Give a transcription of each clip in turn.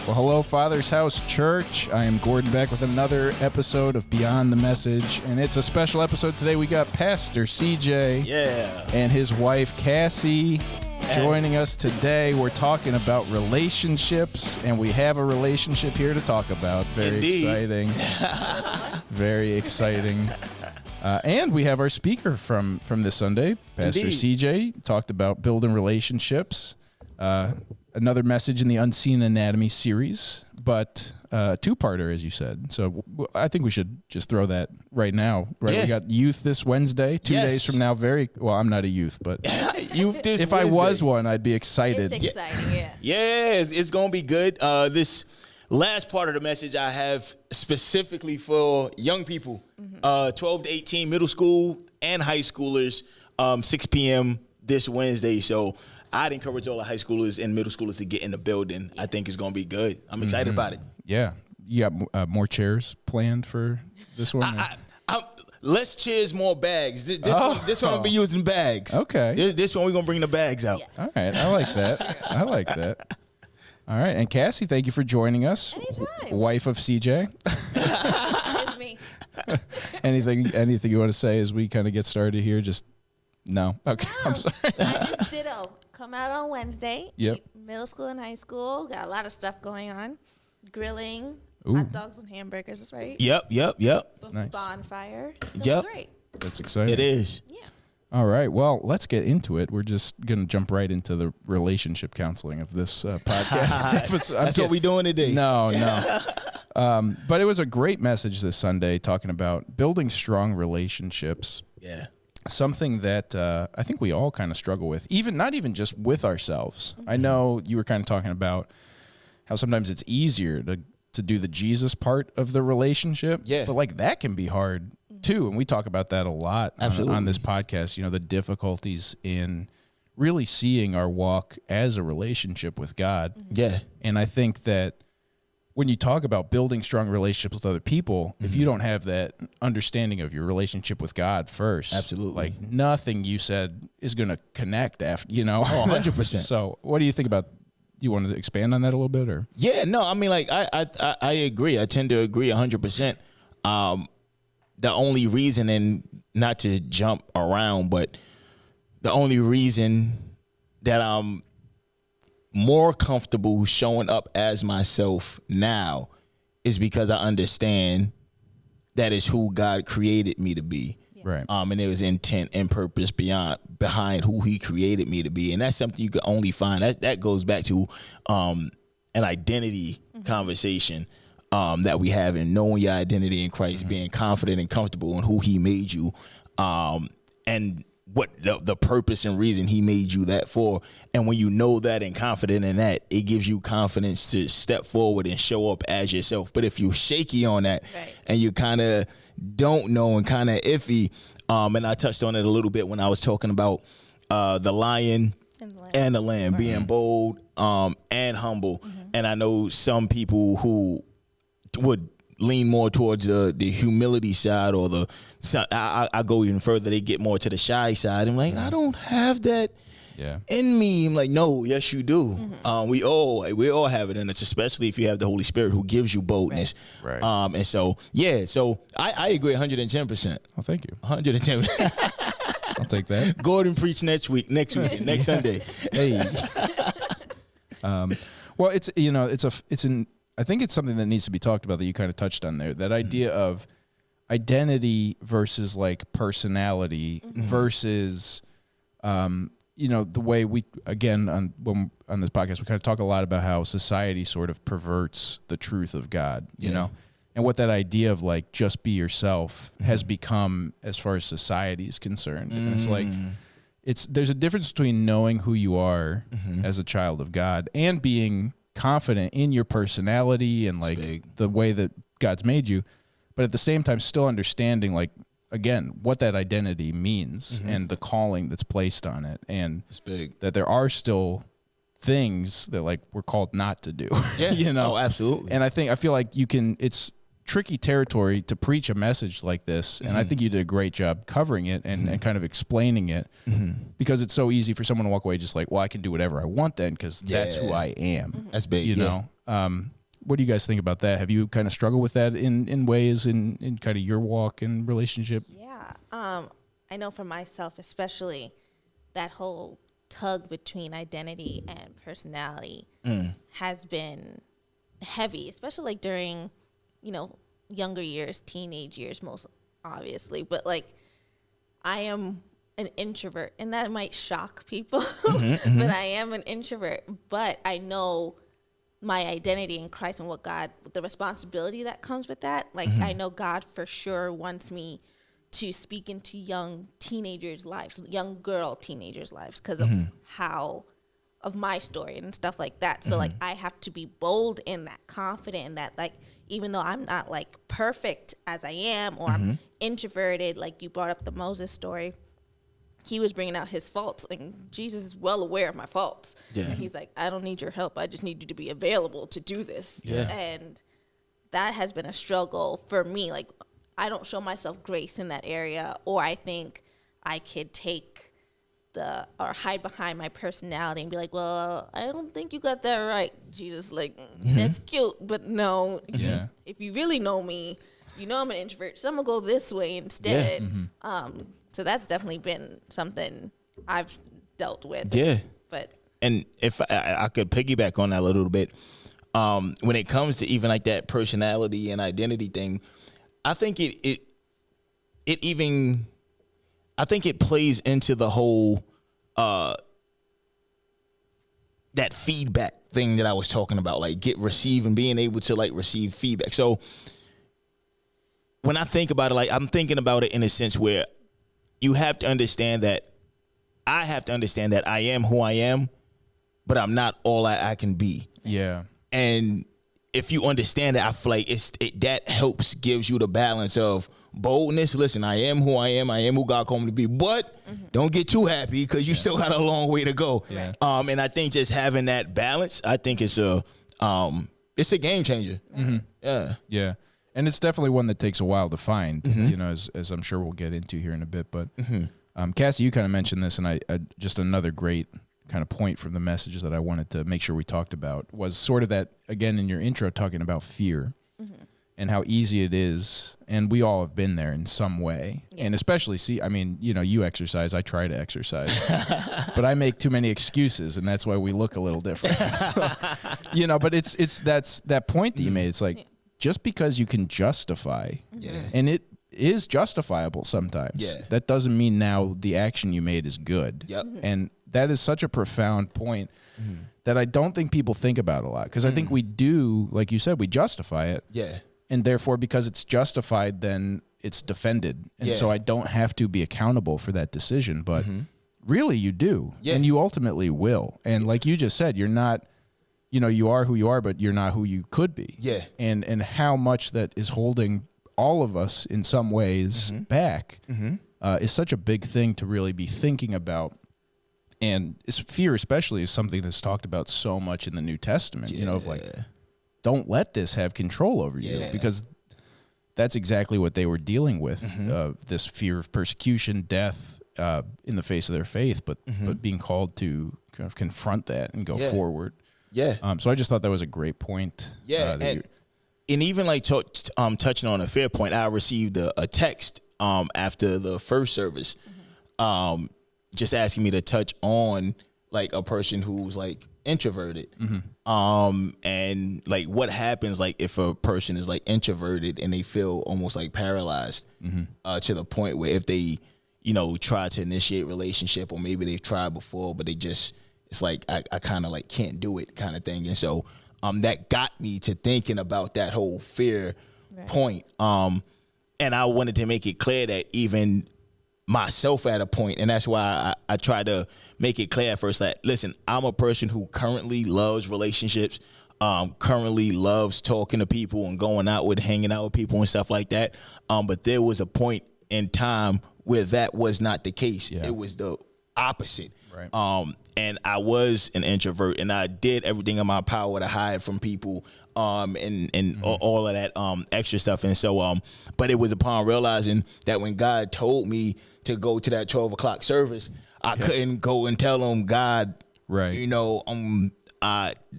Well, hello, Father's House Church. I am Gordon back with another episode of Beyond the Message, and it's a special episode today. We got Pastor CJ and his wife Cassie joining us today. We're talking about relationships, and we have a relationship here to talk about. Very exciting. Very exciting. And we have our speaker from this Sunday, Pastor CJ, talked about building relationships. Another message in the Unseen Anatomy series, but two-parter, as you said. So I think we should just throw that right now. Right? Yeah. We got youth this Wednesday, 2 days from now. I'm not a youth, but youth this if Wednesday. I was one, I'd be excited. It's exciting, yeah. Yeah, it's going to be good. This last part of the message I have specifically for young people, 12 to 18, middle school and high schoolers, 6 p.m. this Wednesday. So I'd encourage all the high schoolers and middle schoolers to get in the building. I think it's going to be good. I'm excited about it. Yeah. You got more chairs planned for this one? Less chairs, more bags. This one will be using bags. Okay. This one we're going to bring the bags out. Yes. All right. I like that. All right. And Cassie, thank you for joining us. Anytime. Wife of CJ. It's me. Anything you want to say as we kind of get started here? No. Okay. No, I'm sorry. I just ditto. Come out on Wednesday. Yep. Middle school and high school. Got a lot of stuff going on. Grilling. Ooh. Hot dogs and hamburgers. That's right. Yep. Nice. Bonfire. Yep. Great. That's exciting. It is. Yeah. All right. Well, let's get into it. We're just going to jump right into the relationship counseling of this podcast. That's what we're doing today. No. But it was a great message this Sunday talking about building strong relationships. Yeah. Something that I think we all kind of struggle with, not even just with ourselves. I know you were kind of talking about how sometimes it's easier to do the Jesus part of the relationship. Yeah. But like that can be hard too. And we talk about that a lot on this podcast, the difficulties in really seeing our walk as a relationship with God. Yeah. And I think that when you talk about building strong relationships with other people, if you don't have that understanding of your relationship with God first, absolutely, like nothing you said is going to connect after, 100%. So what do you think about, do you want to expand on that a little bit or? Yeah, no, I mean, like, I agree. I tend to agree 100%. The only reason, and not to jump around, but the only reason that I'm more comfortable showing up as myself now is because I understand that is who God created me to be. Yeah. Right. And there was intent and purpose behind who he created me to be. And that's something you can only find. That goes back to an identity conversation that we have in knowing your identity in Christ, being confident and comfortable in who he made you, and what the purpose and reason he made you that for. And when you know that and confident in that, it gives you confidence to step forward and show up as yourself. But if you're shaky on that and you kind of don't know and kind of iffy, and I touched on it a little bit when I was talking about the lion and the lamb being bold and humble. And I know some people who would lean more towards the humility side, or I go even further, they get more to the shy side. I'm like, I don't have that in me. I'm like, no, yes you do. We all have it in us, especially if you have the Holy Spirit who gives you boldness. Right. And so I agree 110%. Well, thank you. 110%. I'll take that. Gordon preach next weekend, next Sunday. Hey. Well, I think it's something that needs to be talked about that you kind of touched on there. That idea of identity versus like personality versus, the way we, again, on this podcast, we kind of talk a lot about how society sort of perverts the truth of God, you know, and what that idea of like just be yourself has become as far as society is concerned. And it's like, there's a difference between knowing who you are as a child of God and being confident in your personality and like the way that God's made you, but at the same time still understanding like, again, what that identity means and the calling that's placed on it, and that there are still things that like we're called not to do. Oh, absolutely. And I feel like it's tricky territory to preach a message like this, and I think you did a great job covering it and kind of explaining it, because it's so easy for someone to walk away just like, well, I can do whatever I want then because that's who I am. That's big, you know. what do you guys think about that? Have you kind of struggled with that in ways in kind of your walk and relationship? Yeah. I know for myself, especially that whole tug between identity and personality has been heavy, especially like during, younger years, teenage years, most obviously. But like, I am an introvert, and that might shock people, but I am an introvert. But I know my identity in Christ and the responsibility that comes with that. Like, I know God for sure wants me to speak into young teenagers' lives, young girl teenagers' lives, because of my story and stuff like that. So like, I have to be bold in that, confident in that, like, even though I'm not like perfect as I am, or I'm introverted, like you brought up the Moses story, he was bringing out his faults, and Jesus is well aware of my faults. Yeah. And he's like, I don't need your help. I just need you to be available to do this. Yeah. And that has been a struggle for me. Like, I don't show myself grace in that area, or I think I could or hide behind my personality and be like, well, I don't think you got that right, Jesus. Like, that's cute, but no. Yeah. If you really know me, you know I'm an introvert, so I'm gonna go this way instead. So that's definitely been something I've dealt with. Yeah. But And if I could piggyback on that a little bit, when it comes to even like that personality and identity thing, I think it plays into the whole that feedback thing that I was talking about, like being able to like receive feedback. So when I think about it, like I'm thinking about it in a sense where you have to understand that I have to understand that I am who I am, but I'm not all I can be. Yeah. And if you understand that, I feel like that helps, gives you the balance of boldness. Listen, I am who I am. I am who God called me to be. But don't get too happy, because you still got a long way to go. Yeah. And I think just having that balance, I think it's a game changer. Yeah. Yeah. And it's definitely one that takes a while to find, as I'm sure we'll get into here in a bit. But Cassie, you kind of mentioned this, and I just another great kind of point from the messages that I wanted to make sure we talked about was sort of that, again, in your intro, talking about fear and how easy it is. And we all have been there in some way. Yeah. And especially, you exercise, I try to exercise, but I make too many excuses, and that's why we look a little different. So, but that's that point that you made. It's like, just because you can justify, and it is justifiable sometimes, that doesn't mean now the action you made is good. Yep. And that is such a profound point that I don't think people think about a lot, because I think we do, like you said, we justify it. Yeah. And therefore, because it's justified, then it's defended. And so I don't have to be accountable for that decision. But really, you do. Yeah. And you ultimately will. And like you just said, you're not, you are who you are, but you're not who you could be. Yeah. And how much that is holding all of us in some ways back is such a big thing to really be thinking about. And fear especially is something that's talked about so much in the New Testament, of like, don't let this have control over you, because that's exactly what they were dealing with, this fear of persecution, death in the face of their faith, but being called to kind of confront that and go forward. Yeah. So I just thought that was a great point. Yeah. And even like touching on a fair point, I received a text after the first service just asking me to touch on like a person who's like introverted. And like what happens like if a person is like introverted and they feel almost like paralyzed to the point where if they try to initiate relationship, or maybe they've tried before but they just, it's like I kind of like can't do it kind of thing. And so that got me to thinking about that whole fear point. And I wanted to make it clear that even myself at a point, and that's why I try to make it clear at first that, listen, I'm a person who currently loves relationships, currently loves talking to people and going out with, hanging out with people and stuff like that. But there was a point in time where that was not the case. Yeah. It was the opposite. Right. And I was an introvert, and I did everything in my power to hide from people, and all of that extra stuff. And so, but it was upon realizing that when God told me to go to that 12 o'clock service, I couldn't go and tell him, God,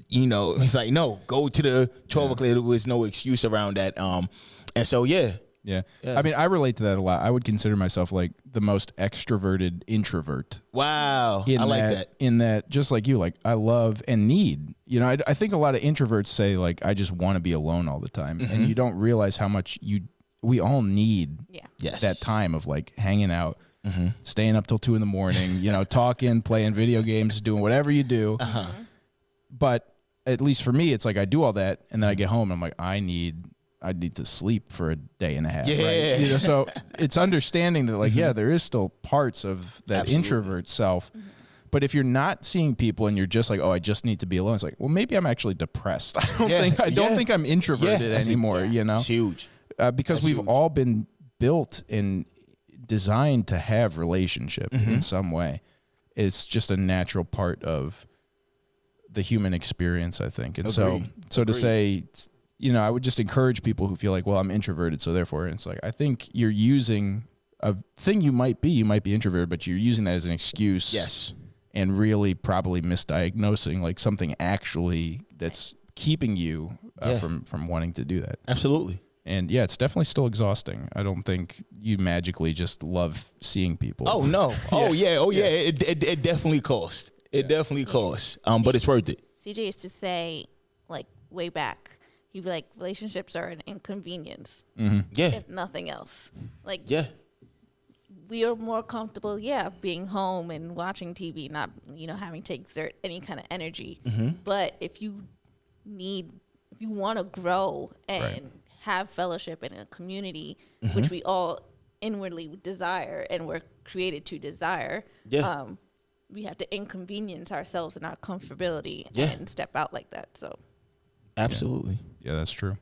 He's like, no, go to the 12 o'clock. There was no excuse around that. And so, yeah. I mean, I relate to that a lot. I would consider myself like the most extroverted introvert. Wow. I like that. In that, just like you, like I love and need, I think a lot of introverts say like, I just want to be alone all the time. And you don't realize how much we all need that time of like hanging out, staying up till 2 a.m, talking, playing video games, doing whatever you do. But at least for me, it's like I do all that. And then I get home and I'm like, I need to sleep for a day and a half. Yeah. Right? So it's understanding that like, there is still parts of that introvert self. But if you're not seeing people and you're just like, oh, I just need to be alone, it's like, well, maybe I'm actually depressed. I don't think I'm introverted anymore. It's huge. Because we've all been built and designed to have relationship in some way. It's just a natural part of the human experience, I think. And so to say, I would just encourage people who feel like, well, I'm introverted, so therefore, it's like, I think you're using a thing you might be introverted, but you're using that as an excuse. Yes. And really probably misdiagnosing like something actually that's keeping you from wanting to do that. Absolutely. And it's definitely still exhausting. I don't think you magically just love seeing people. Oh, no. It definitely costs. It definitely costs. But it's worth it. CJ used to say, like, way back, he'd be like, relationships are an inconvenience. If nothing else. Like, we are more comfortable, being home and watching TV, not, having to exert any kind of energy. But if you want to grow and have fellowship in a community, which we all inwardly desire and we're created to desire, we have to inconvenience ourselves and our comfortability and step out like that. So, absolutely, yeah, that's true.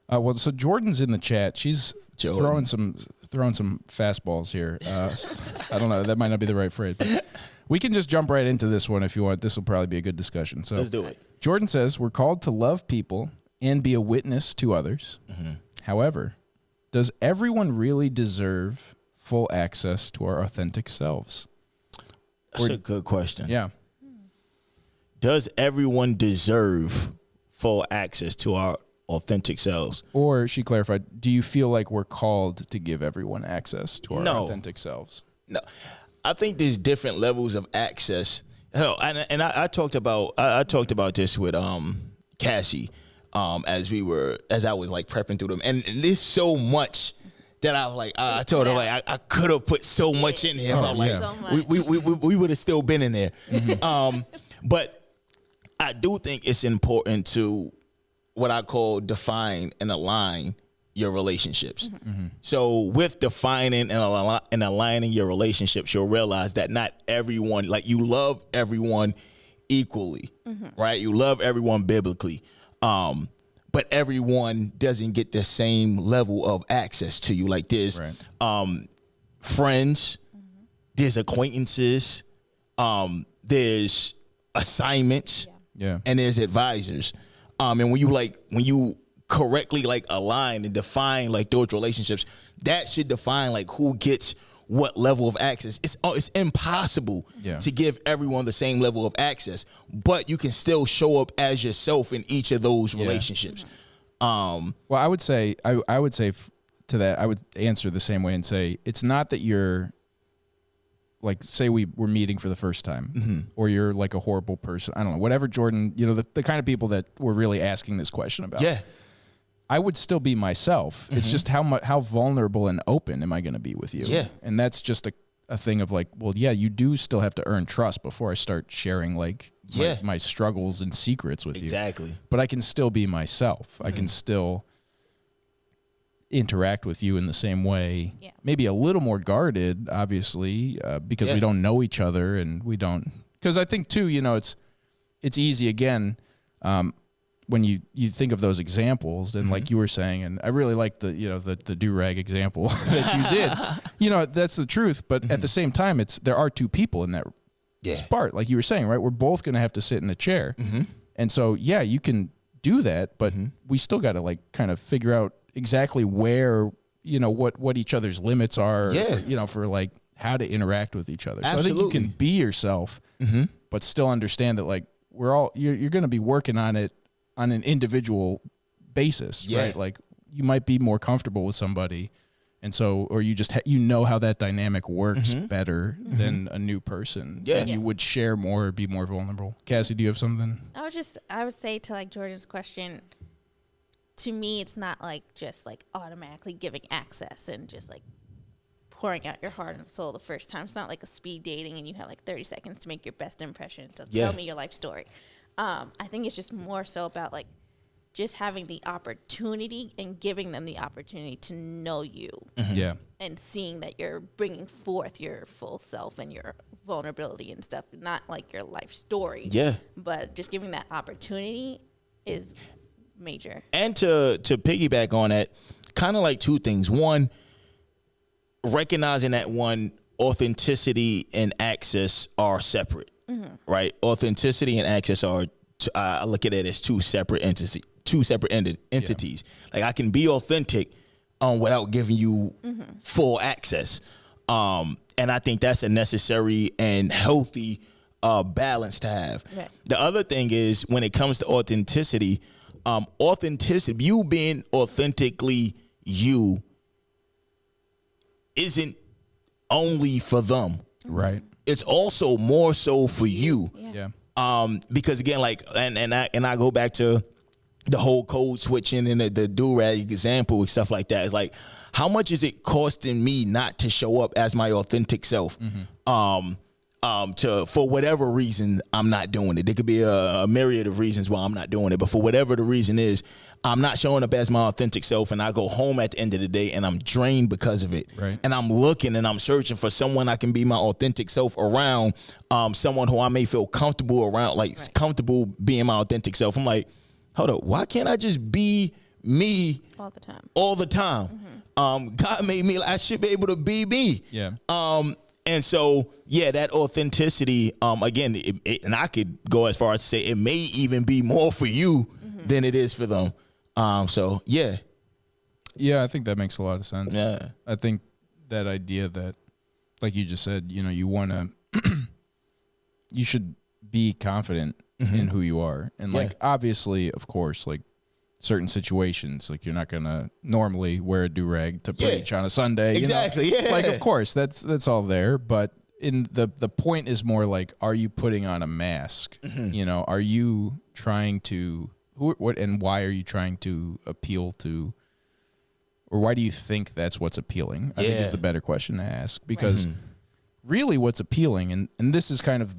Well, so Jordan's in the chat. She's throwing some fastballs here. I don't know. That might not be the right phrase. But we can just jump right into this one if you want. This will probably be a good discussion. So let's do it. Jordan says we're called to love people and be a witness to others. However, does everyone really deserve full access to our authentic selves? That's a good question. Yeah. Does everyone deserve full access to our authentic selves? Or she clarified, do you feel like we're called to give everyone access to our authentic selves? No. I think there's different levels of access. Hell, and I talked about this with Cassie as I was like prepping through them. And there's so much that I was like, I told her like I could have put so much in here. But like we would have still been in there. But I do think it's important to what I call define and align your relationships. So with defining and aligning your relationships, you'll realize that not everyone, like you love everyone equally, right? You love everyone biblically. But everyone doesn't get the same level of access to you. Like there's friends, there's acquaintances, there's assignments, and there's advisors. And when you correctly like align and define like those relationships, that should define like who gets what level of access. It's impossible to give everyone the same level of access, but you can still show up as yourself in each of those relationships. Well, I would say to that, I would answer the same way and say it's not that you're like, say we're meeting for the first time, or you're like a horrible person. I don't know, whatever, Jordan. The kind of people that we're really asking this question about. Yeah. I would still be myself. It's just how vulnerable and open am I going to be with you? Yeah. And that's just a thing of like, well, you do still have to earn trust before I start sharing like my struggles and secrets with you. Exactly. But I can still be myself. I can still interact with you in the same way. Yeah. Maybe a little more guarded, obviously, because we don't know each other and we don't. Because I think too, it's easy again. When you think of those examples, and like you were saying, and I really like the do-rag example that you did, that's the truth. But at the same time, there are two people in that part, like you were saying, right? We're both going to have to sit in a chair. And so, you can do that, but we still got to like kind of figure out exactly where, what each other's limits are, for like how to interact with each other. Absolutely. So I think you can be yourself, but still understand that like, you're going to be working on it on an individual basis, right? Like you might be more comfortable with somebody, and so, or you just how that dynamic works better than a new person. And you would share more, be more vulnerable. Cassie, do you have something? I would say to like Jordan's question, to me, it's not like just like automatically giving access and just like pouring out your heart and soul the first time. It's not like a speed dating and you have like 30 seconds to make your best impression. So tell me your life story. I think it's just more so about like just having the opportunity and giving them the opportunity to know you. Yeah. And seeing that you're bringing forth your full self and your vulnerability and stuff, not like your life story. Yeah. But just giving that opportunity is major. And to piggyback on that, kind of like two things. One, recognizing that authenticity and access are separate, right? Authenticity and access are, I look at it as two separate entities. Like I can be authentic without giving you full access. And I think that's a necessary and healthy balance to have. Right. The other thing is when it comes to authenticity, you being authentically you isn't only for them. Right. It's also more so for you. Yeah. Because again, like, and I go back to the whole code switching and the do-rag example and stuff like that. It's like, how much is it costing me not to show up as my authentic self? For whatever reason, I'm not doing it. There could be a myriad of reasons why I'm not doing it, but for whatever the reason is, I'm not showing up as my authentic self, and I go home at the end of the day and I'm drained because of it. Right. And I'm looking and I'm searching for someone I can be my authentic self around, someone who I may feel comfortable around, like comfortable being my authentic self. I'm like, hold up, why can't I just be me all the time? God made me, I should be able to be me. Yeah. And so, that authenticity, again, and I could go as far as to say it may even be more for you than it is for them. Yeah, I think that makes a lot of sense. Yeah. I think that idea that, like you just said, you want to, you should be confident in who you are. And like, obviously, of course, like certain situations, like you're not going to normally wear a do-rag to preach on a Sunday. Exactly. You know? Like, of course, that's all there. But in the point is more like, are you putting on a mask? Are you trying to, what and why are you trying to appeal to, or why do you think that's what's appealing? I think is the better question to ask, because really what's appealing, and this is kind of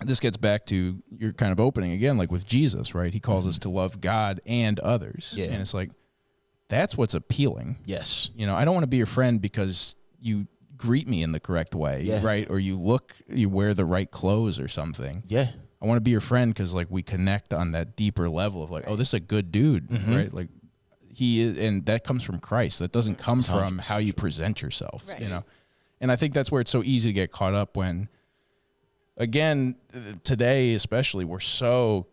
this gets back to your kind of opening again, like with Jesus, right? He calls us to love God and others. Yeah. And it's like, that's what's appealing. Yes. I don't want to be your friend because you greet me in the correct way, right? Or you wear the right clothes or something. Yeah. I want to be your friend because like we connect on that deeper level of like, oh, this is a good dude, right? Like he is, and that comes from Christ. That doesn't come from how you present yourself, And I think that's where it's so easy to get caught up when, again, today especially, we're so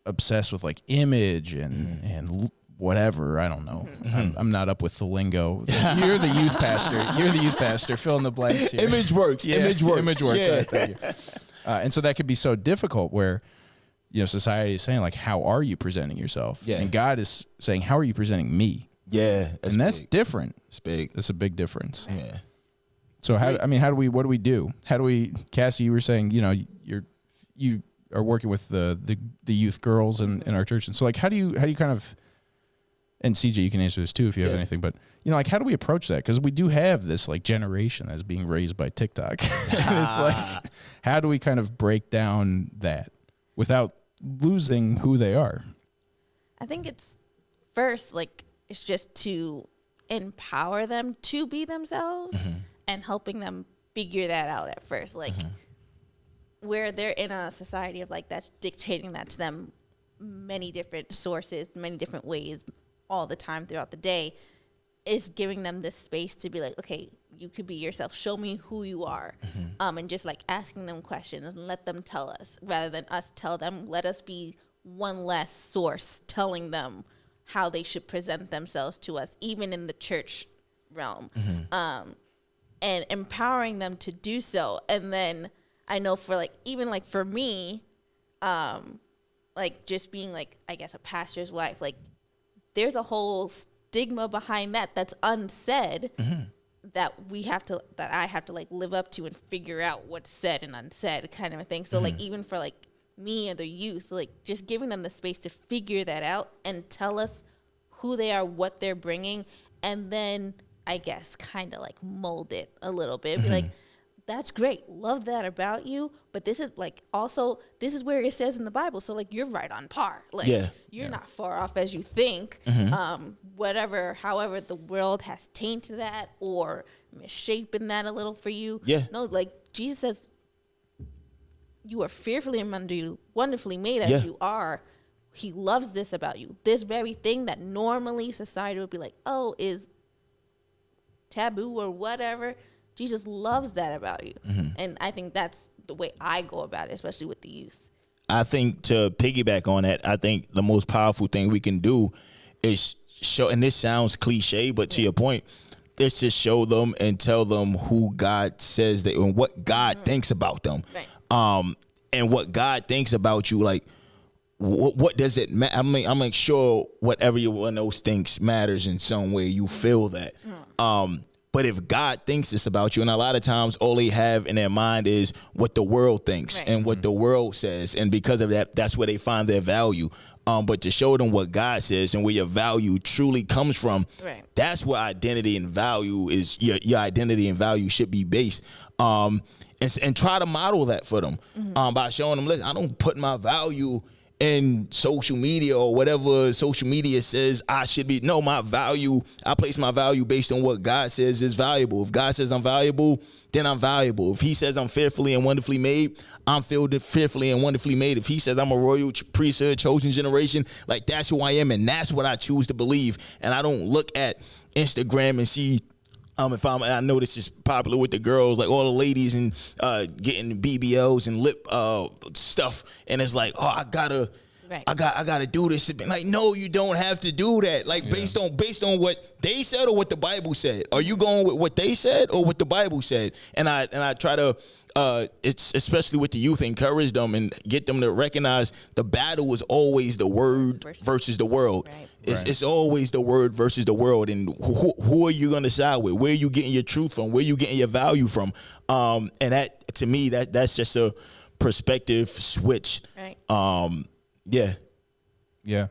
obsessed with like image and whatever. I don't know. I'm not up with the lingo. You're the youth pastor. Fill in the blanks here. Image works. Yeah. Image works. Image works. Yeah. Right, thank you. And so that could be so difficult where, society is saying like, how are you presenting yourself? Yeah. And God is saying, how are you presenting me? Yeah. That's different. It's big. That's a big difference. Yeah. So what do we do? How do we, Cassie, you were saying, you are working with the youth girls in our church. And so like, how do you kind of, and CJ, you can answer this too if you have anything, but like, how do we approach that? Because we do have this like generation that's being raised by TikTok. And it's like, how do we kind of break down that without losing who they are? I think it's first, like, it's just to empower them to be themselves and helping them figure that out at first. Like, where they're in a society of like, that's dictating that to them, many different sources, many different ways, all the time throughout the day, is giving them this space to be like, okay, you could be yourself. Show me who you are. And just like asking them questions and let them tell us rather than us tell them. Let us be one less source telling them how they should present themselves to us, even in the church realm, and empowering them to do so. And then I know for like, even like for me, like just being like, I guess, a pastor's wife, like there's a whole stigma behind that that's unsaid that I have to like live up to and figure out what's said and unsaid kind of a thing. So like even for like me or the youth, like just giving them the space to figure that out and tell us who they are, what they're bringing, and then I guess kind of like mold it a little bit. Be like, that's great, love that about you, but this is like also this is where it says in the Bible, so like you're right on par, like you're not far off as you think. However the world has tainted that or misshapen that a little for you, no, like Jesus says you are fearfully and wonderfully made as you are. He loves this about you, this very thing that normally society would be like, oh, is taboo or whatever. Jesus loves that about you. And I think that's the way I go about it, especially with the youth. I think to piggyback on that, I think the most powerful thing we can do is show, and this sounds cliche, but to your point, is to show them and tell them who God says they, and what God thinks about them. Right. And what God thinks about you, like, what does it matter? I'm like, sure, whatever one of those things matters in some way, you feel that. But if God thinks this about you, and a lot of times all they have in their mind is what the world thinks and what the world says. And because of that, that's where they find their value. But to show them what God says and where your value truly comes from, that's where identity and value is. Your identity and value should be based. And try to model that for them by showing them, listen, I don't put my value in social media or whatever social media says I should be. No, my value, I place my value based on what God says is valuable. If God says I'm valuable, then I'm valuable. If he says I'm fearfully and wonderfully made, I'm fearfully and wonderfully made. If he says I'm a royal priesthood, chosen generation, like that's who I am, and that's what I choose to believe. And I don't look at Instagram and see I know this is popular with the girls, like all the ladies and getting BBLs and lip stuff, and it's like, oh, I gotta do this. Like, no, you don't have to do that. Like based on what they said or what the Bible said. Are you going with what they said or what the Bible said? And I try to it's especially with the youth, encourage them and get them to recognize the battle is always the word versus the world. Right. It's always the word versus the world, and who are you going to side with? Where are you getting your truth from? Where are you getting your value from? And that, to me, that's just a perspective switch. Right. Yeah,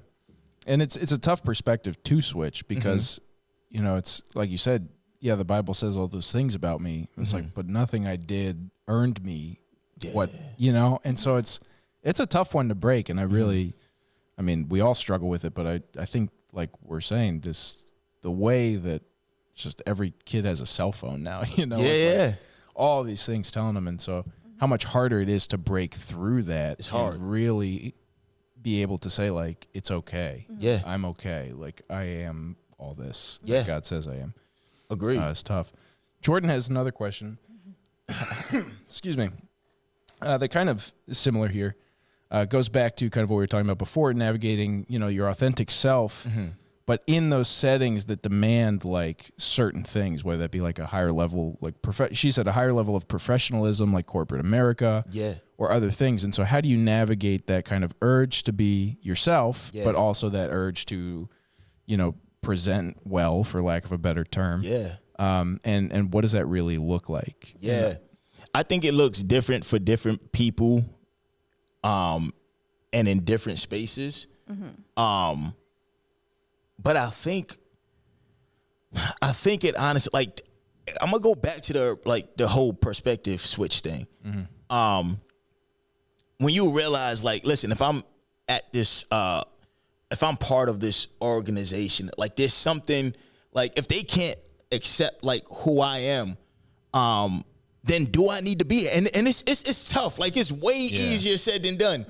and it's a tough perspective to switch because you know, it's like you said. Yeah, the Bible says all those things about me. It's like, but nothing I did earned me what, you know? And so it's a tough one to break. And I really, I mean, we all struggle with it, but I think, like we're saying, the way that just every kid has a cell phone now, you know? Like all these things telling them. And so how much harder it is to break through that. It's hard. And really be able to say, like, it's okay. Yeah. I'm okay. Like, I am all this that God says I am. Agree. It's tough. Jordan has another question. Excuse me. That kind of is similar here. Goes back to kind of what we were talking about before, navigating, you know, your authentic self, but in those settings that demand like certain things, whether that be like a higher level, like she said, a higher level of professionalism, like corporate America, or other things. And so, how do you navigate that kind of urge to be yourself, but also that urge to, you know, present well, for lack of a better term. And what does that really look like? You know? I think it looks different for different people, and in different spaces. But I think it honestly, like, I'm gonna go back to the whole perspective switch thing. When you realize, like, listen, if I'm at this if I'm part of this organization, like there's something, like if they can't accept like who I am, then do I need to be? And it's tough. Like it's way easier said than done.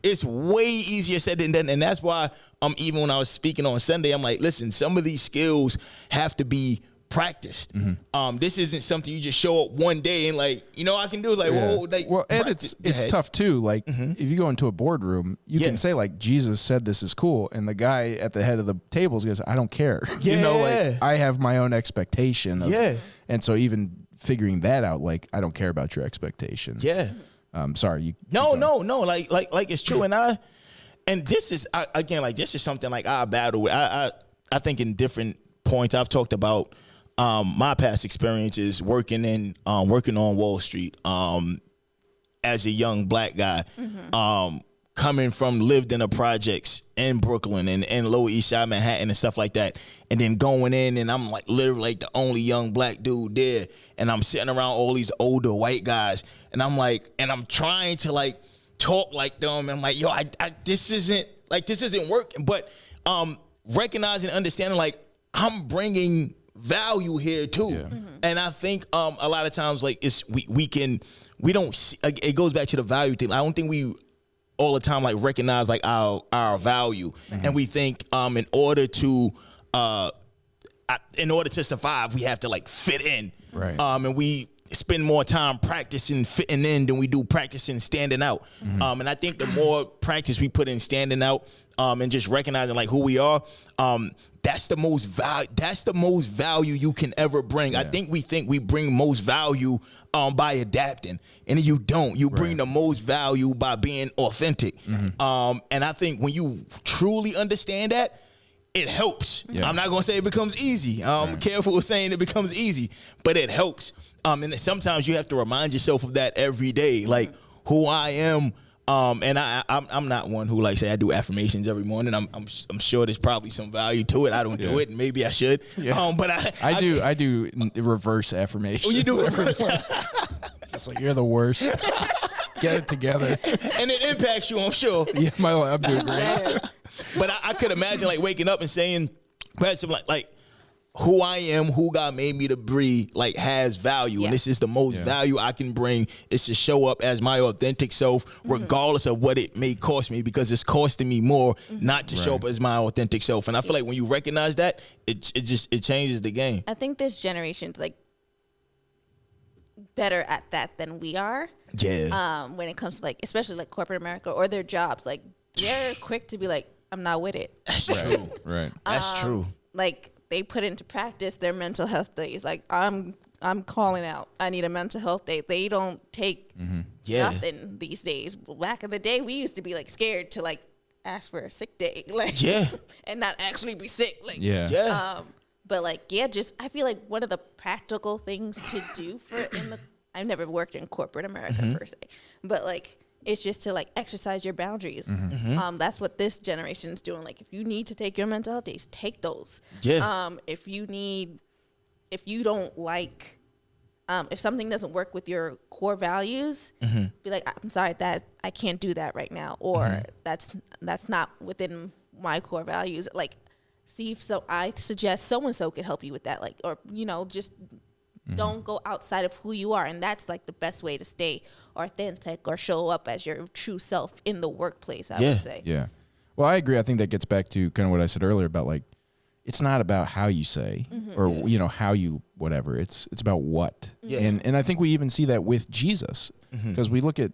It's way easier said than done. And that's why even when I was speaking on Sunday, I'm like, listen, some of these skills have to be practiced. This isn't something you just show up one day and like, you know, I can do it. Like, whoa, like, well, and it's tough too. Like if you go into a boardroom, you can say like, Jesus said this is cool, and the guy at the head of the table goes, I don't care. You know, like I have my own expectation of, and so even figuring that out, like I don't care about your expectation. Sorry, you. No. Like it's true, and this is again, like this is something like I battle with. I think in different points I've talked about my past experiences working on Wall Street as a young black guy, coming from lived in the projects in Brooklyn and Lower East Side Manhattan and stuff like that, and then going in and I'm like literally like the only young black dude there, and I'm sitting around all these older white guys, and I'm like, and I'm trying to like talk like them, and I'm like, yo, this isn't working, but recognizing, understanding like I'm bringing value here too. Yeah. And I think a lot of times like we don't see, it goes back to the value thing. I don't think we all the time like recognize like our value, and we think in order to survive we have to like fit in, right? And we spend more time practicing fitting in than we do practicing standing out. And I think the more practice we put in standing out and just recognizing like who we are, that's the most value you can ever bring. Yeah. I think we bring most value by adapting, and you don't. You bring the most value by being authentic. And I think when you truly understand that, it helps. Yeah. I'm not gonna say it becomes easy. Careful with saying it becomes easy, but it helps. And sometimes you have to remind yourself of that every day, like who I am. And I'm not one who like say I do affirmations every morning. I'm sure there's probably some value to it. I don't do it. Maybe I should. Yeah. But I do reverse affirmations. Oh, you do reverse. Just like you're the worst. Get it together. And it impacts you, I'm sure. Yeah, I'm doing great. But I could imagine like waking up and saying, like who I am, who God made me to be, like has value. And this is the most value I can bring is to show up as my authentic self, regardless of what it may cost me, because it's costing me more not to show up as my authentic self. And I feel like when you recognize that, it changes the game. I think this generation's like better at that than we are. Yeah. When it comes to like, especially like corporate America or their jobs, like they're quick to be like, I'm not with it. That's true. Right. That's true. Like they put into practice their mental health days. Like I'm calling out. I need a mental health day. They don't take nothing these days. Back in the day, we used to be like scared to like ask for a sick day, like and not actually be sick. Like but like just I feel like one of the practical things to do I've never worked in corporate America per se, but like it's just to like exercise your boundaries. That's what this generation is doing. Like if you need to take your mental health days, take those. If you don't like, if something doesn't work with your core values, be like, I'm sorry that I can't do that right now, or that's not within my core values. Like, see if I suggest so and so could help you with that. Like, or just don't go outside of who you are, and that's like the best way to stay authentic or show up as your true self in the workplace. I would say. Yeah. Well, I agree. I think that gets back to kind of what I said earlier about like, it's not about how you say or how you whatever. It's about what. Yeah. And I think we even see that with Jesus, because we look at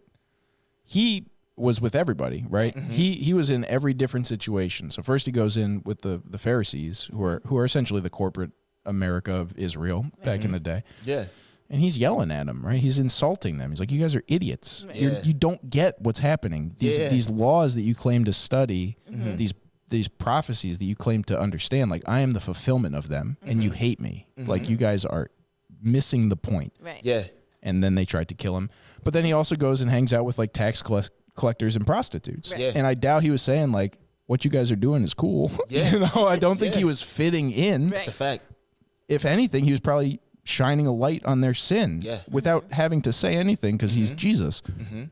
he was with everybody, right? He was in every different situation. So first he goes in with the Pharisees, who are essentially the corporate America of Israel back in the day. Yeah. And he's yelling at them, right? He's insulting them. He's like, you guys are idiots. Yeah. You don't get what's happening. These laws that you claim to study, these prophecies that you claim to understand, like I am the fulfillment of them, and you hate me. Like you guys are missing the point. Right. Yeah. And then they tried to kill him. But then he also goes and hangs out with like tax collectors and prostitutes. Right. Yeah. And I doubt he was saying like, what you guys are doing is cool. Yeah. I don't think he was fitting in. That's a fact. If anything, he was probably shining a light on their sin without having to say anything, because he's Jesus.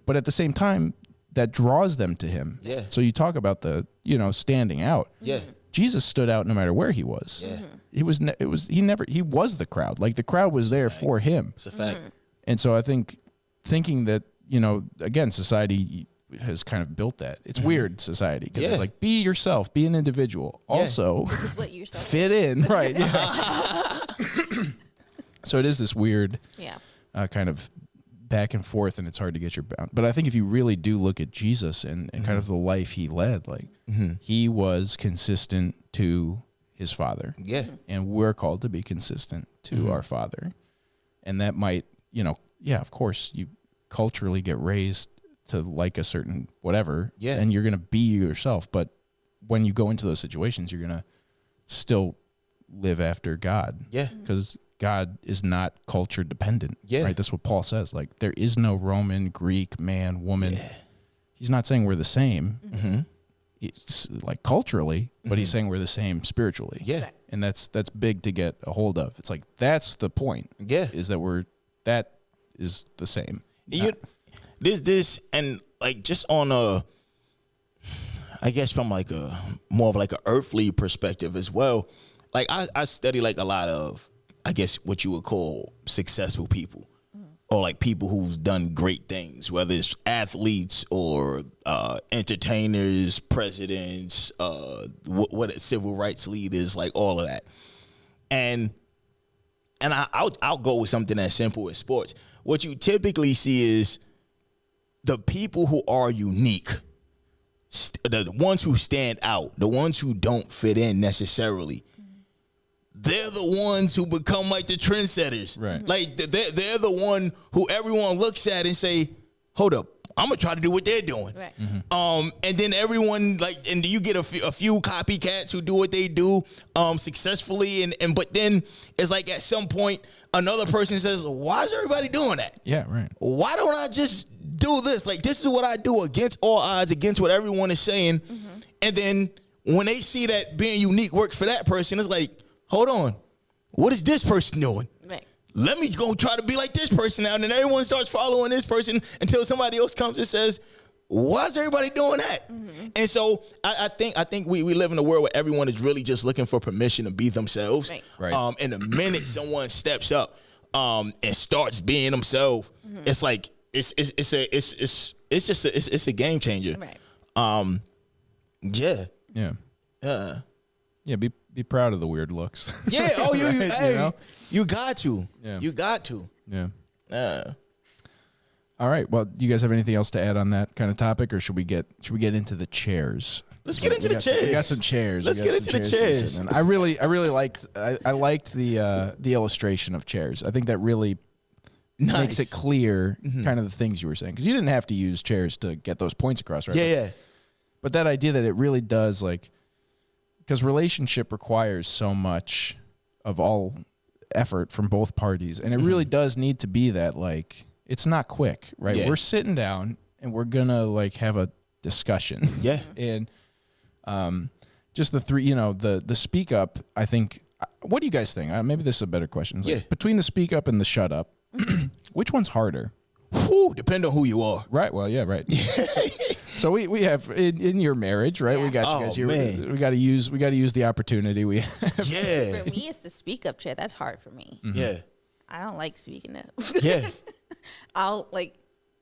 But at the same time, that draws them to him. Yeah. So you talk about the, standing out. Yeah. Jesus stood out no matter where he was. Yeah. He was the crowd. Like the crowd was there for him. It's a fact. And so I think thinking that, again, society has kind of built that. It's weird society, because it's like, be yourself, be an individual. Also, this is what yourself fit in, right? Yeah. So it is this weird kind of back and forth, and it's hard to get your bound. But I think if you really do look at Jesus and kind of the life he led, like he was consistent to his Father. Yeah. And we're called to be consistent to our Father. And that might, of course, culturally get raised to like a certain whatever, Yeah. and you're gonna be yourself. But when you go into those situations, you're gonna still live after God. Yeah. Because God is not culture dependent. Yeah. Right. That's what Paul says. Like, there is no Roman, Greek, man, woman. Yeah. He's not saying we're the same, Mm-hmm. it's like culturally, but he's saying we're the same spiritually. Yeah. And that's big to get a hold of. It's like, that's the point. Yeah. Is that that is the same. You, this and like just on I guess from like a more of like a earthly perspective as well. Like I study like a lot of, I guess, what you would call successful people, or like people who've done great things, whether it's athletes or entertainers, presidents, what civil rights leaders, like all of that. And I'll go with something as simple as sports. What you typically see is the people who are unique, the ones who stand out, the ones who don't fit in necessarily. They're the ones who become like the trendsetters. Right. Like they're the one who everyone looks at and say, hold up, I'm gonna try to do what they're doing. Right. And then everyone and you get a few copycats who do what they do successfully, and but then it's like at some point another person says, why is everybody doing that? Yeah, right. Why don't I just do this? Like, this is what I do against all odds, against what everyone is saying. And then when they see that being unique works for that person, it's like, hold on, what is this person doing? Right. Let me go try to be like this person now. And then everyone starts following this person until somebody else comes and says, why is everybody doing that? And so I think we live in a world where everyone is really just looking for permission to be themselves. Right. Right. And the minute someone steps up and starts being themselves, it's like it's a game changer. Right. Yeah. Yeah. Yeah, be proud of the weird looks. Yeah. Oh, you, Right, hey, you know? you got to. Yeah. You got to. Yeah. All right. Well, do you guys have anything else to add on that kind of topic, or should we get into the chairs? Let's get into the chairs. We got some chairs. Let's get into the chairs. I really liked I liked the illustration of chairs. I think that really makes it clear kind of the things you were saying, because you didn't have to use chairs to get those points across, right? Yeah. But that idea that it really does, like, because relationship requires so much of all effort from both parties, and it really does need to be that, like, it's not quick, right? Yeah. We're sitting down and we're gonna like have a discussion. Yeah. And just the three, the speak up, I think, what do you guys think? Maybe this is a better question. It's like, Yeah. between the speak up and the shut up, which one's harder? Whew, depend on who you are. Right. Well, yeah, right. So we have in your marriage, right? Yeah. We got you Oh, guys here. man. We got to use the opportunity we have. Yeah. For me, it's the speak up chair. That's hard for me. Yeah. I don't like speaking up. Yeah. I'll like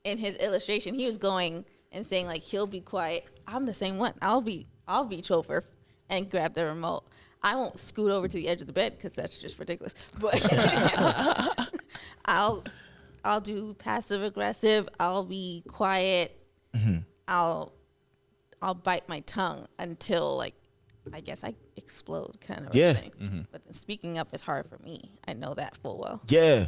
in his illustration, he was going and saying like he'll be quiet. I'm the same one. I'll be chauffeur and grab the remote. I won't scoot over to the edge of the bed because that's just ridiculous. But I'll do passive aggressive. I'll be quiet. I'll bite my tongue until like I guess I explode kind of Yeah. a thing. But then speaking up is hard for me. I know that full well. Yeah.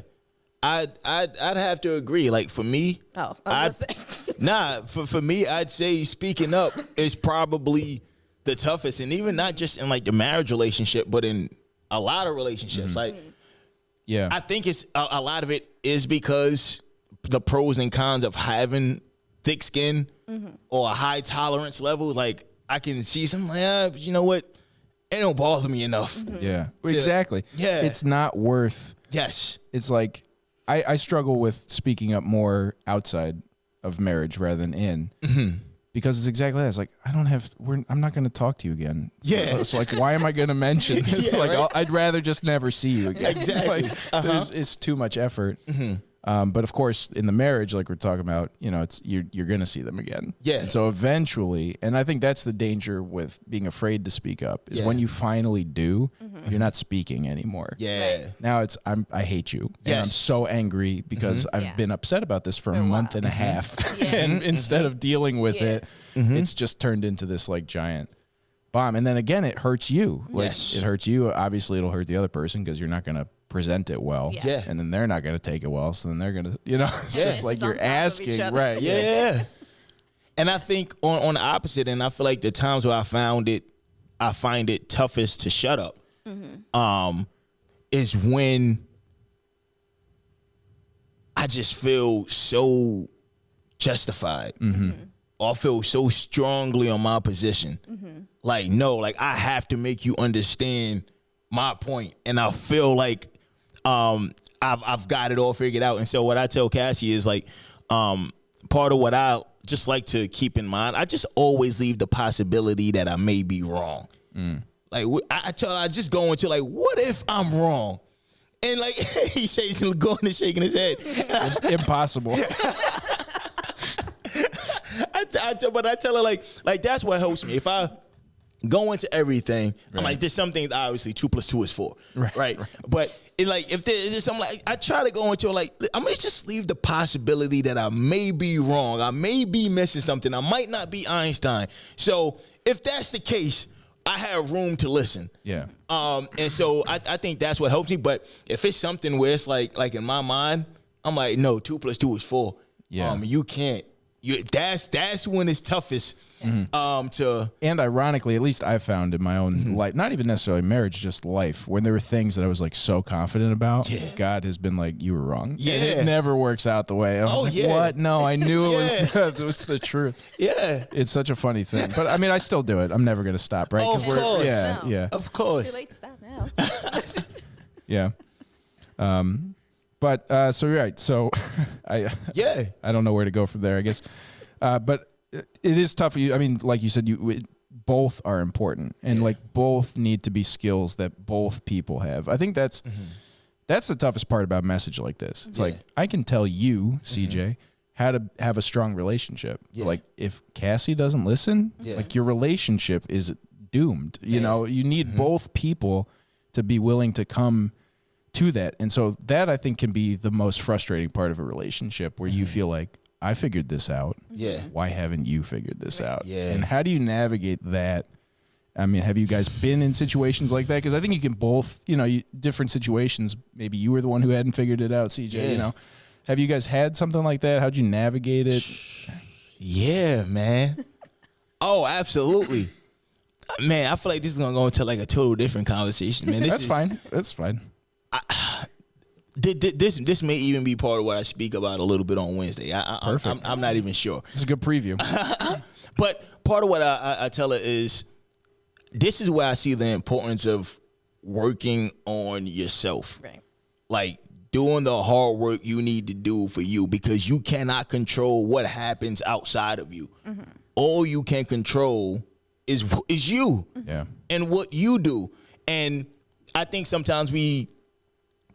I'd have to agree. Like for me, Oh, I was gonna say. nah, for me, I'd say speaking up is probably the toughest, and even not just in like the marriage relationship, but in a lot of relationships. Like, Yeah. I think it's a lot of it is because the pros and cons of having thick skin or a high tolerance level. Like, I can see something like, you know what? It don't bother me enough. Yeah. Exactly. Yeah. It's not worth. Yes. It's like I struggle with speaking up more outside of marriage rather than in, because it's exactly that. It's like I'm not going to talk to you again. Yeah. It's like, why am I going to mention this? Yeah, like right? I'd rather just never see you again. Exactly. Like, it's too much effort. But of course, in the marriage, like we're talking about, it's you're going to see them again. Yeah. And so eventually, and I think that's the danger with being afraid to speak up, is Yeah. when you finally do, you're not speaking anymore. Yeah. Now it's I hate you, and I'm Yes. so angry because I've Yeah. been upset about this for a For a month while. and a half, Yeah. and instead of dealing with Yeah. it, it's just turned into this like giant bomb. And then again, it hurts you. Like Yes. it hurts you. Obviously, it'll hurt the other person because you're not gonna present it well. Yeah. And then they're not going to take it well. So then they're going to, it's Yeah. just like Just on you're top of each asking. other. Right. Yeah. And I think on the opposite, and I feel like the times where I find it toughest to shut up, is when I just feel so justified. Or I feel so strongly on my position. Like, no, like I have to make you understand my point. And I feel like I've got it all figured out. And so what I tell Cassie is like, part of what I just like to keep in mind, I just always leave the possibility that I may be wrong. Like I just go into like, what if I'm wrong? And like he's going and shaking his head. Impossible. But I tell her like that's what helps me. If I go into everything, I'm like, there's some things obviously 2 + 2 is 4, right? But it, like if there's something like I try to go into like I'm gonna just leave the possibility that I may be wrong, I may be missing something, I might not be Einstein. So if that's the case, I have room to listen. Yeah. And so I think that's what helps me. But if it's something where it's like in my mind, I'm like, no, 2 + 2 is 4. Yeah. You can't. That's when it's toughest. To And ironically, at least I found in my own life, not even necessarily marriage, just life, when there were things that I was like so confident about, God has been like, you were wrong. Yeah. And it never works out the way. I was like, what? No, I knew it was the truth. Yeah. It's such a funny thing. But I mean, I still do it. I'm never going to stop, right? Oh, of course. Yeah, No. yeah. Of course. Too late to stop now. Yeah. But so you're right. So I don't know where to go from there, I guess. But it is tough. I mean, like you said, both are important, and like both need to be skills that both people have. I think that's the toughest part about a message like this. It's like I can tell you, CJ, how to have a strong relationship. Like if Cassie doesn't listen, like your relationship is doomed. You know, you need both people to be willing to come to that. And so that I think can be the most frustrating part of a relationship, where you feel like, I figured this out. Yeah. Why haven't you figured this out? Yeah. And how do you navigate that? I mean, have you guys been in situations like that? Because I think you can both, different situations. Maybe you were the one who hadn't figured it out, CJ, Have you guys had something like that? How'd you navigate it? Yeah, man. Oh, absolutely. Man, I feel like this is going to go into like a total different conversation, man. That's fine. That's fine. This may even be part of what I speak about a little bit on Wednesday. Perfect. I'm not even sure. It's a good preview. But part of what I tell her is, this is where I see the importance of working on yourself. Right. Like doing the hard work you need to do for you, because you cannot control what happens outside of you. All you can control is you and what you do. And I think sometimes we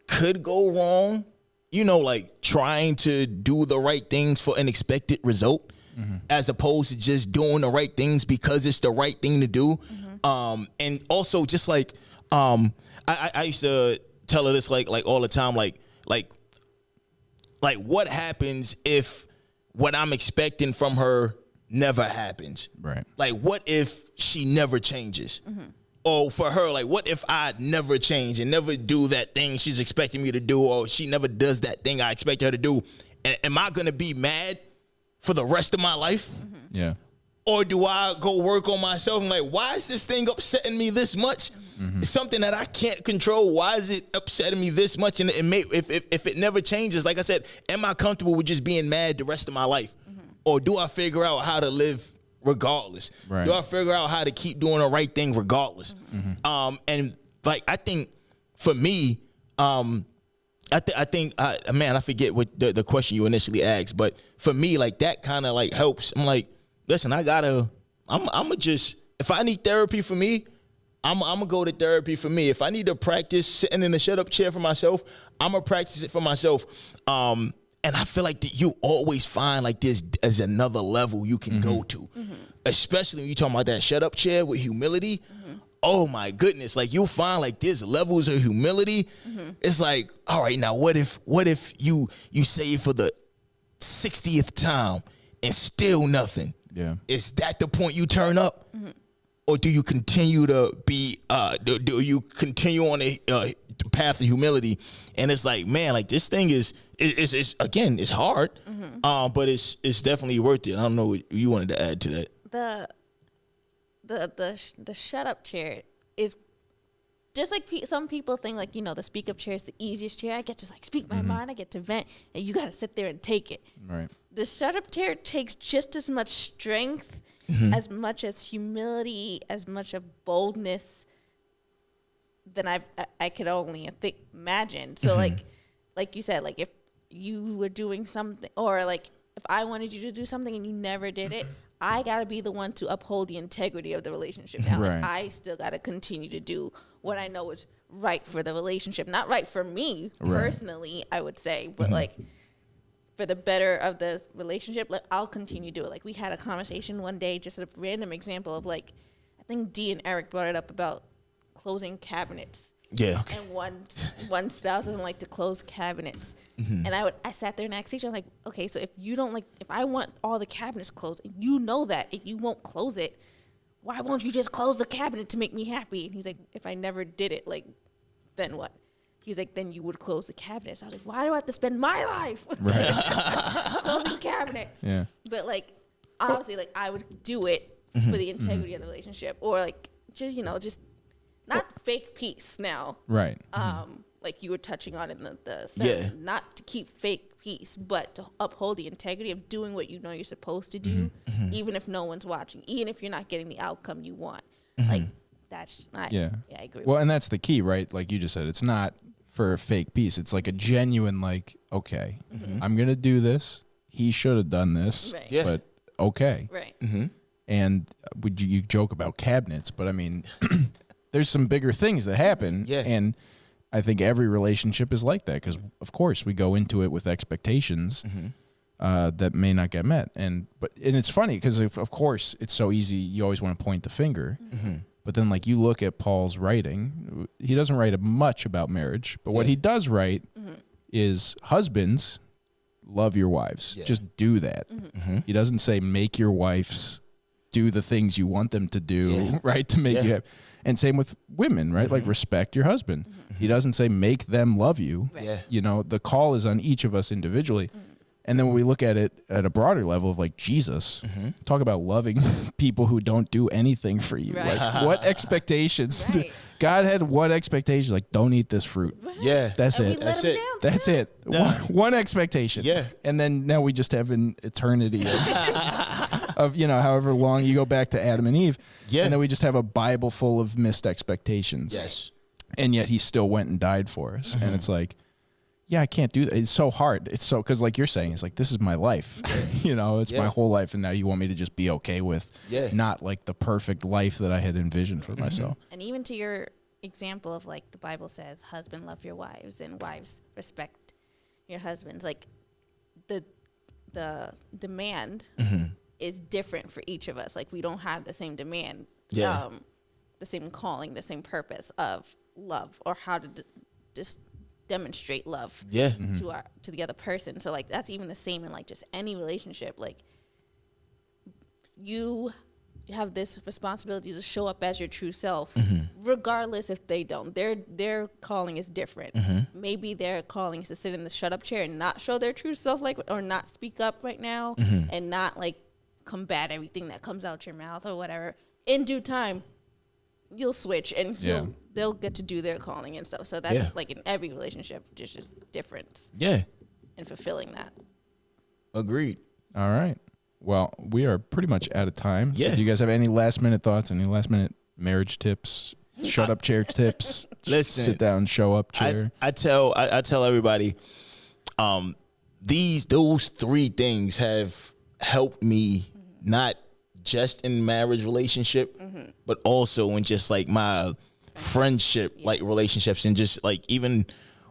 could go wrong, like trying to do the right things for an expected result, as opposed to just doing the right things because it's the right thing to do. And also just like, I used to tell her this like all the time, like what happens if what I'm expecting from her never happens? Right. Like what if she never changes? Or for her, like, what if I never change and never do that thing she's expecting me to do, or she never does that thing I expect her to do? And am I going to be mad for the rest of my life? Yeah. Or do I go work on myself and like, why is this thing upsetting me this much? It's something that I can't control. Why is it upsetting me this much? And it may, if it never changes, like I said, am I comfortable with just being mad the rest of my life? Or do I figure out how to live regardless? Right. Do I figure out how to keep doing the right thing regardless? And like, I think for me, I think, man, I forget what the question you initially asked, but for me, like that kind of like helps. I'm like, listen, I'm gonna just, if I need therapy for me, I'm gonna go to therapy for me. If I need to practice sitting in a shut up chair for myself, I'm gonna practice it for myself. And I feel like that you always find like this as another level you can go to, especially when you're talking about that shut up chair with humility. Oh my goodness. Like you'll find like there's levels of humility. It's like, all right, now what if you say it for the 60th time and still nothing? Yeah. Is that the point you turn up? Or do you continue to be, do you continue on path of humility. And it's like, man, like this thing is again, it's hard, but it's definitely worth it. I don't know what you wanted to add to that. The shut up chair is just like some people think, like, the speak up chair is the easiest chair. I get to like speak my mind, I get to vent, and you got to sit there and take it. Right. The shut up chair takes just as much strength, as much as humility, as much of boldness than I could only imagine. So like you said, like if you were doing something, or like if I wanted you to do something and you never did it, I got to be the one to uphold the integrity of the relationship. Now, Right. like, I still got to continue to do what I know is right for the relationship. Not right for me personally, I would say, but like for the better of the relationship, like I'll continue to do it. Like we had a conversation one day, just a random example of like, I think Dee and Eric brought it up about closing cabinets. Yeah. Okay. And one spouse doesn't like to close cabinets. And I sat there and asked each other, like, okay, so if I want all the cabinets closed, and you know that, and you won't close it, why won't you just close the cabinet to make me happy? And he's like, if I never did it, like, then what? He's like, then you would close the cabinets. I was like, why do I have to spend my life closing cabinets? Yeah. But like, obviously, like I would do it for the integrity of the relationship, or like just not fake peace now. Right. Like you were touching on in the sermon, Yeah. not to keep fake peace, but to uphold the integrity of doing what you know you're supposed to do, even if no one's watching, even if you're not getting the outcome you want. Like that's not. Yeah. I agree. Well, and that's the key, right? Like you just said, it's not for a fake peace. It's like a genuine, like, okay, I'm going to do this. He should have done this, Right. Yeah. but okay. Right. And you joke about cabinets, but I mean, there's some bigger things that happen. Yeah. And I think every relationship is like that because, of course, we go into it with expectations that may not get met. And it's funny because, of course, it's so easy. You always want to point the finger. But then, like, you look at Paul's writing, he doesn't write much about marriage. But what he does write is husbands, love your wives. Yeah. Just do that. He doesn't say make your wives do the things you want them to do, right, to make you happy. And same with women, right? Like, respect your husband. He doesn't say make them love you. Right. Yeah. You know, the call is on each of us individually. And then when we look at it at a broader level of like Jesus, talk about loving people who don't do anything for you. Right. Like what expectations? Right. God had what expectations? Like, don't eat this fruit. Right. Yeah. That's And we it. let That's him it. down That's too. it. Yeah. One expectation. Yeah. And then now we just have an eternity of however long you go back to Adam and Eve. Yeah. And then we just have a Bible full of missed expectations. Yes. And yet he still went and died for us. And it's like, yeah, I can't do that. It's so hard. It's so, because like you're saying, it's like, this is my life. It's my whole life. And now you want me to just be okay with not like the perfect life that I had envisioned for myself. And even to your example of like the Bible says, husband love your wives and wives respect your husbands. Like the demand is different for each of us. Like we don't have the same demand, the same calling, the same purpose of love or how to just demonstrate love to the other person. So like that's even the same in like just any relationship. Like you have this responsibility to show up as your true self, regardless if they don't. Their calling is different. Maybe their calling is to sit in the shut up chair and not show their true self, like, or not speak up right now, and not like combat everything that comes out your mouth or whatever. In due time, you'll switch and they'll get to do their calling and stuff. So that's like in every relationship, there's just difference in fulfilling that. Agreed. All right. Well, we are pretty much out of time. Yeah. So do you guys have any last minute those any last minute marriage tips, shut up chair tips? Listen, sit down, show up chair. I tell everybody, those three things have helped me not just in marriage relationship, but also in just like my friendship, like relationships, and just like even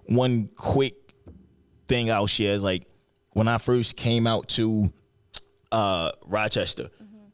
one quick thing I'll share is like when I first came out to Rochester,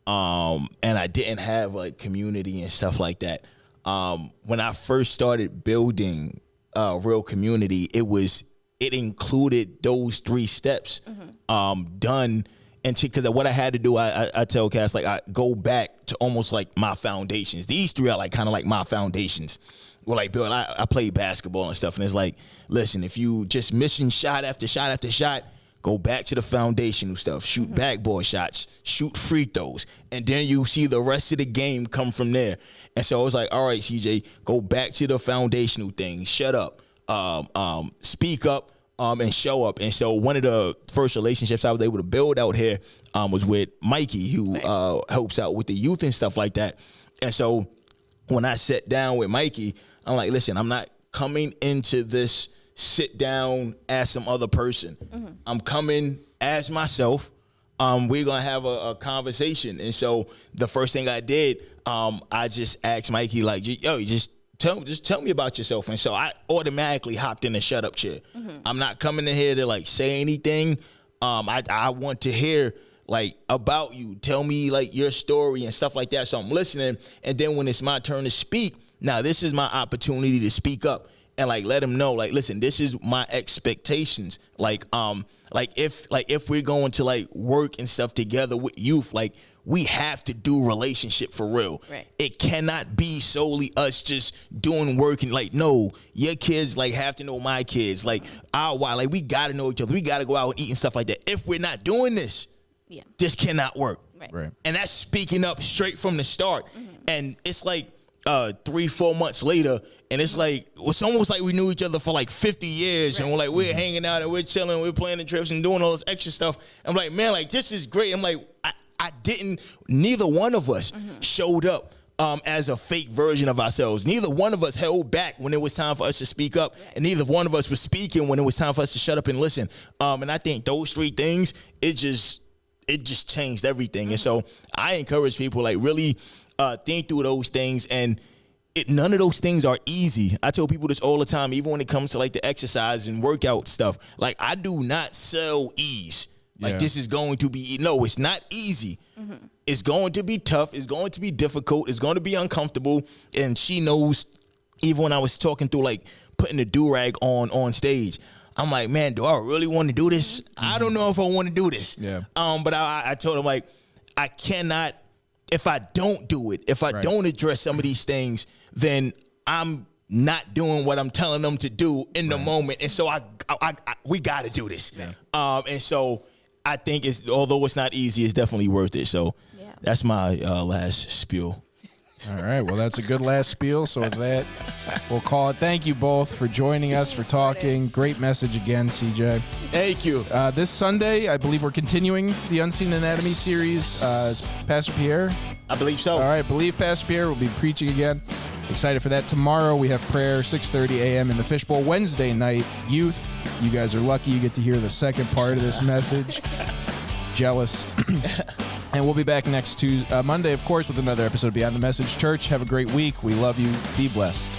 and I didn't have like community and stuff like that. When I first started building real community, it included those three steps done. And because what I had to do, I tell Cass, like I go back to almost like my foundations. These three are like kind of like my foundations. well, like, Bill, I played basketball and stuff, and it's like, listen, if you just missing shot after shot after shot, go back to the foundational stuff. Shoot backboard shots, shoot free throws, and then you see the rest of the game come from there. And so I was like, all right, CJ, go back to the foundational things. Shut up, speak up, and show up. And so one of the first relationships I was able to build out here was with Mikey, who helps out with the youth and stuff like that. And so when I sat down with Mikey, I'm like, listen, I'm not coming into this sit down as some other person. I'm coming as myself. We're going to have a conversation. And so the first thing I did, I just asked Mikey, like, yo, just tell me about yourself. And so I automatically hopped in the shut up chair. I'm not coming in here to like say anything. I want to hear like about you. Tell me like your story and stuff like that. So I'm listening. And then when it's my turn to speak, now this is my opportunity to speak up and like let them know, like, listen, this is my expectations. Like if we're going to like work and stuff together with youth, like we have to do relationship for real. Right. It cannot be solely us just doing work and like, no, your kids like have to know my kids. Like like we gotta know each other. We gotta go out and eat and stuff like that. If we're not doing this, this cannot work. Right. And that's speaking up straight from the start. And it's like 3-4 months later, and it's like it's almost like we knew each other for like 50 years, and we're hanging out and we're chilling, we're planning trips and doing all this extra stuff. I'm like, man, like this is great. I'm like, neither one of us showed up as a fake version of ourselves. Neither one of us held back when it was time for us to speak up, and neither one of us was speaking when it was time for us to shut up and listen. And I think those three things, it just changed everything. And so I encourage people, like, really think through those things. And none of those things are easy. I tell people this all the time, even when it comes to like the exercise and workout stuff. Like, I do not sell ease. Like, this is going to be, no, it's not easy. It's going to be tough. It's going to be difficult. It's going to be uncomfortable. And she knows, even when I was talking through like putting the do-rag on stage, I'm like, man, do I really want to do this? I don't know if I want to do this. Yeah. But I told him, like, I cannot, if I don't do it, if I don't address some of these things, then I'm not doing what I'm telling them to do in the moment. And so we got to do this. Yeah. And so I think although it's not easy, it's definitely worth it. So that's my last spiel. All right. Well, that's a good last spiel. So with that, we'll call it. Thank you both for joining us, for talking. Great message again, CJ. Thank you. This Sunday, I believe we're continuing the Unseen Anatomy series. Pastor Pierre? I believe so. All right. I believe Pastor Pierre will be preaching again. Excited for that. Tomorrow we have prayer, 6:30 a.m. in the Fishbowl. Wednesday night, youth. You guys are lucky you get to hear the second part of this message. Jealous. And we'll be back next Monday, of course, with another episode of Beyond the Message. Church, have a great week. We love you. Be blessed.